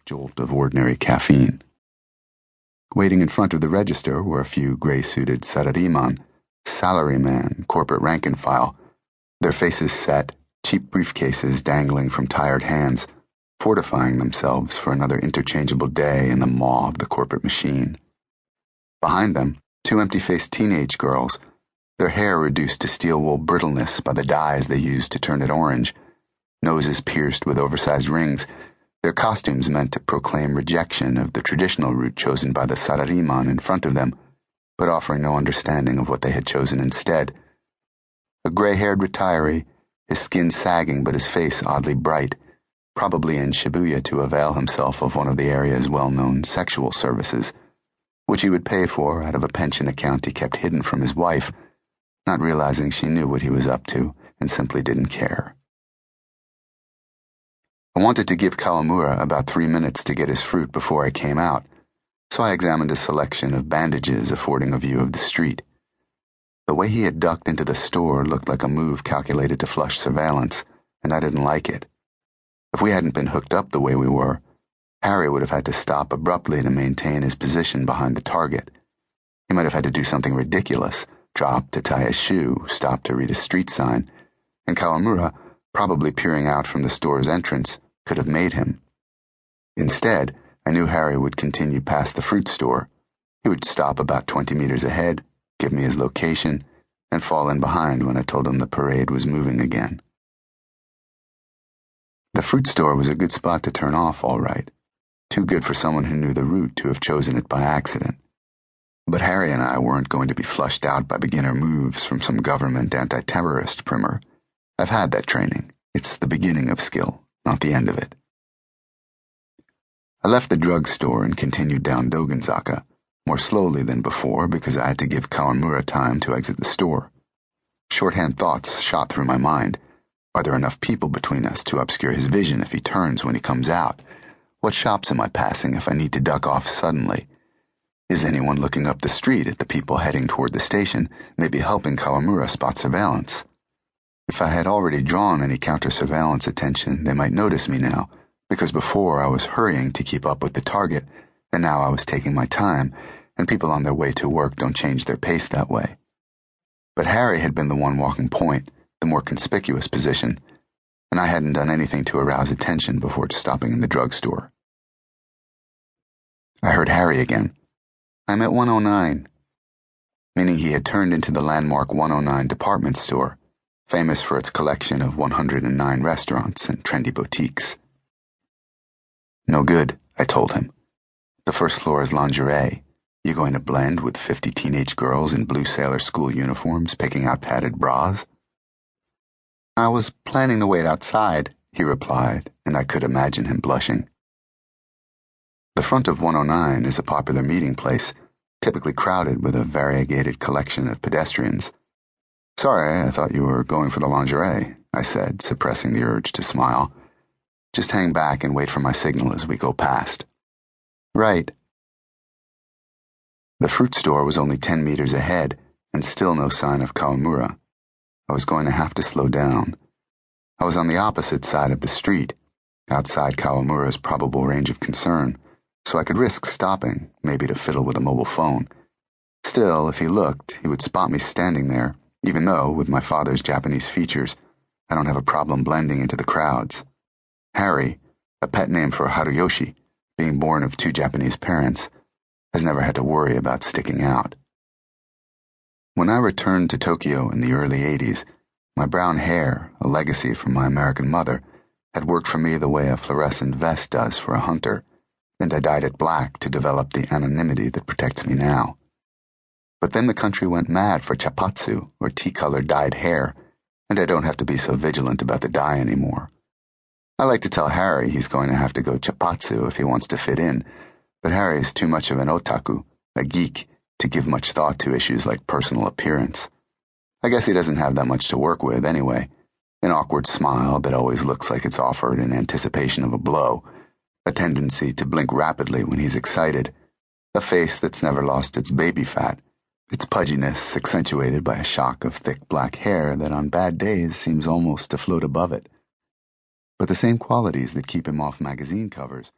jolt of ordinary caffeine. Waiting in front of the register were a few gray-suited sarariman, salaryman, corporate rank and file, their faces set, cheap briefcases dangling from tired hands, fortifying themselves for another interchangeable day in the maw of the corporate machine. Behind them, two empty-faced teenage girls, their hair reduced to steel-wool brittleness by the dyes they used to turn it orange, noses pierced with oversized rings, their costumes meant to proclaim rejection of the traditional route chosen by the sarariman in front of them, but offering no understanding of what they had chosen instead. A gray-haired retiree, his skin sagging but his face oddly bright, probably in Shibuya to avail himself of one of the area's well-known sexual services, which he would pay for out of a pension account he kept hidden from his wife, not realizing she knew what he was up to and simply didn't care. I wanted to give Kawamura about 3 minutes to get his fruit before I came out, so I examined a selection of bandages affording a view of the street. The way he had ducked into the store looked like a move calculated to flush surveillance, and I didn't like it. If we hadn't been hooked up the way we were, Harry would have had to stop abruptly to maintain his position behind the target. He might have had to do something ridiculous, drop to tie his shoe, stop to read a street sign, and Kawamura, probably peering out from the store's entrance, could have made him. Instead, I knew Harry would continue past the fruit store. He would stop about 20 meters ahead, give me his location, and fall in behind when I told him the parade was moving again. The fruit store was a good spot to turn off, all right. Too good for someone who knew the route to have chosen it by accident. But Harry and I weren't going to be flushed out by beginner moves from some government anti-terrorist primer. I've had that training. It's the beginning of skill, not the end of it. I left the drugstore and continued down Dogenzaka, more slowly than before because I had to give Kawamura time to exit the store. Shorthand thoughts shot through my mind. Are there enough people between us to obscure his vision if he turns when he comes out? What shops am I passing if I need to duck off suddenly? Is anyone looking up the street at the people heading toward the station, maybe helping Kawamura spot surveillance? If I had already drawn any counter-surveillance attention, they might notice me now, because before I was hurrying to keep up with the target, and now I was taking my time, and people on their way to work don't change their pace that way. But Harry had been the one walking point, the more conspicuous position, and I hadn't done anything to arouse attention before stopping in the drugstore. I heard Harry again. I'm at 109, meaning he had turned into the landmark 109 department store, famous for its collection of 109 restaurants and trendy boutiques. No good, I told him. The first floor is lingerie. You going to blend with 50 teenage girls in blue sailor school uniforms picking out padded bras? I was planning to wait outside, he replied, and I could imagine him blushing. The front of 109 is a popular meeting place, typically crowded with a variegated collection of pedestrians. Sorry, I thought you were going for the lingerie, I said, suppressing the urge to smile. Just hang back and wait for my signal as we go past. Right. The fruit store was only 10 meters ahead, and still no sign of Kawamura. I was going to have to slow down. I was on the opposite side of the street, outside Kawamura's probable range of concern, so I could risk stopping, maybe to fiddle with a mobile phone. Still, if he looked, he would spot me standing there, even though, with my father's Japanese features, I don't have a problem blending into the crowds. Harry, a pet name for Haruyoshi, being born of 2 Japanese parents, has never had to worry about sticking out. When I returned to Tokyo in the early 80s, my brown hair, a legacy from my American mother, had worked for me the way a fluorescent vest does for a hunter, and I dyed it black to develop the anonymity that protects me now. But then the country went mad for chapatsu, or tea-colored dyed hair, and I don't have to be so vigilant about the dye anymore. I like to tell Harry he's going to have to go chapatsu if he wants to fit in, but Harry is too much of an otaku, a geek, to give much thought to issues like personal appearance. I guess he doesn't have that much to work with anyway. An awkward smile that always looks like it's offered in anticipation of a blow, a tendency to blink rapidly when he's excited, a face that's never lost its baby fat, its pudginess accentuated by a shock of thick black hair that on bad days seems almost to float above it. But the same qualities that keep him off magazine covers